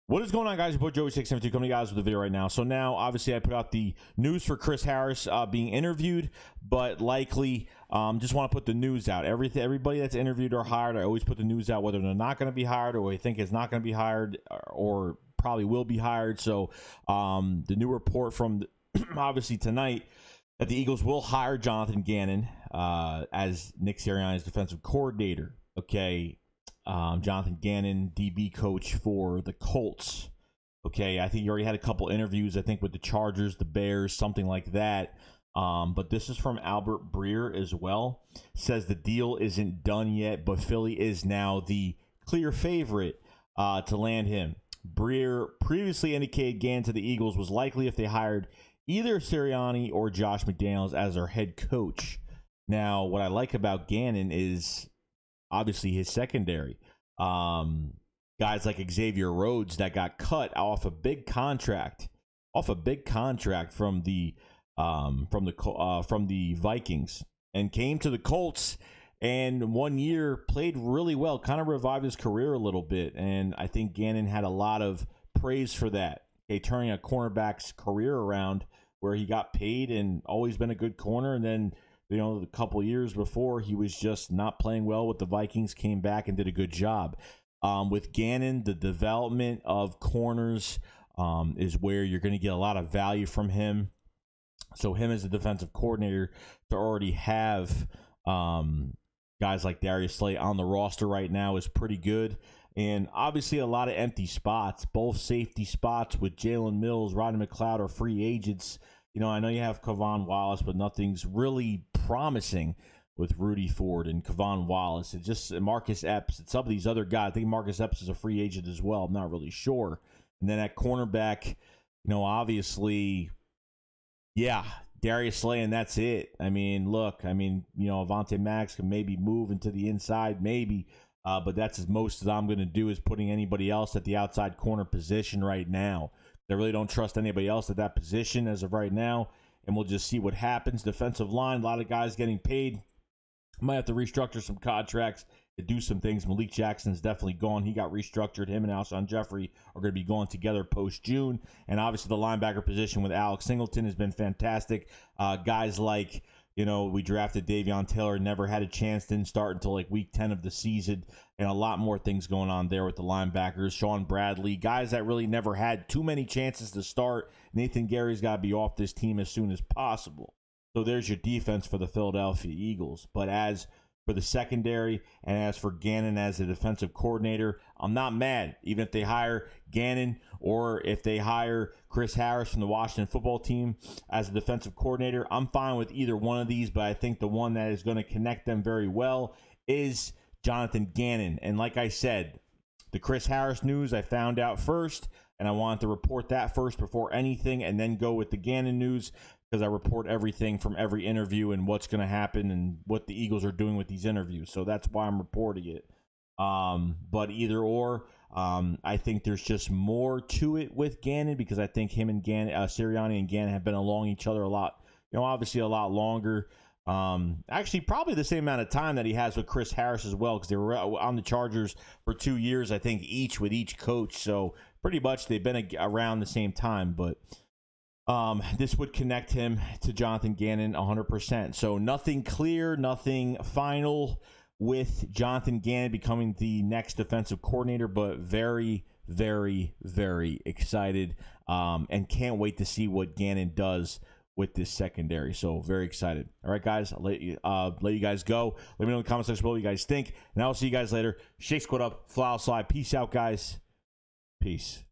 What is going on, guys? Your boy Joey672 coming to you guys with a video right now. So now, obviously, I put out the news for Chris Harris being interviewed, but likely just want to put the news out. Everybody that's interviewed or hired, I always put the news out, whether they're not going to be hired or they think is not going to be hired or probably will be hired. So the new report from obviously tonight that the Eagles will hire Jonathan Gannon as Nick Sirianni's defensive coordinator. Okay. Jonathan Gannon, DB coach for the Colts. Okay, I think you already had a couple interviews, I think, with the Chargers, the Bears, something like that. But this is from Albert Breer as well. Says the deal isn't done yet, but Philly is now the clear favorite to land him. Breer previously indicated Gannon to the Eagles was likely if they hired either Sirianni or Josh McDaniels as their head coach. Now, what I like about Gannon is obviously his secondary. Guys like Xavier Rhodes that got cut off a big contract from the Vikings and came to the Colts, and 1 year played really well, kind of revived his career a little bit, and I think Gannon had a lot of praise for that. Okay, turning a cornerback's career around where he got paid and always been a good corner, and then a couple years before, he was just not playing well with the Vikings, came back and did a good job. With Gannon, the development of corners is where you're going to get a lot of value from him. So him as a defensive coordinator to already have guys like Darius Slay on the roster right now is pretty good. And obviously a lot of empty spots, both safety spots with Jalen Mills, Rodney McLeod are free agents. I know you have Kavon Wallace, but nothing's really promising with Rudy Ford and Kavon Wallace. It's just Marcus Epps and some of these other guys. I think Marcus Epps is a free agent as well. I'm not really sure. And then at cornerback, obviously, Darius Slay, and that's it. Avonte Maddox can maybe move into the inside, maybe. But that's as most as I'm going to do is putting anybody else at the outside corner position right now. I really don't trust anybody else at that position as of right now, and we'll just see what happens. Defensive line, a lot of guys getting paid. Might have to restructure some contracts to do some things. Malik Jackson's definitely gone. He got restructured. Him and Alshon Jeffrey are going to be going together post-June. And obviously the linebacker position with Alex Singleton has been fantastic. Guys like, we drafted Davion Taylor, never had a chance, didn't start until like week 10 of the season, and a lot more things going on there with the linebackers. Sean Bradley, guys that really never had too many chances to start. Nathan Gary's got to be off this team as soon as possible. So there's your defense for the Philadelphia Eagles. But as for the secondary and as for Gannon as a defensive coordinator, I'm not mad. Even if they hire Gannon or if they hire Chris Harris from the Washington football team as a defensive coordinator, I'm fine with either one of these, but I think the one that is going to connect them very well is Jonathan Gannon. And like I said, the Chris Harris news I found out first, and I wanted to report that first before anything and then go with the Gannon news, because I report everything from every interview and what's going to happen and what the Eagles are doing with these interviews. So that's why I'm reporting it. But either or, I think there's just more to it with Gannon, because I think him and Sirianni and Gannon have been along each other a lot, obviously a lot longer. Actually, probably the same amount of time that he has with Chris Harris as well, because they were on the Chargers for 2 years, I think, each with each coach. So pretty much they've been around the same time, but this would connect him to Jonathan Gannon 100%. So nothing clear, nothing final with Jonathan Gannon becoming the next defensive coordinator, but very, very, very excited and can't wait to see what Gannon does with this secondary. So very excited. All right, guys, I'll let you guys go. Let me know in the comment section below what you guys think, and I'll see you guys later. Shake Squad up, fly slide. Peace out, guys. Peace.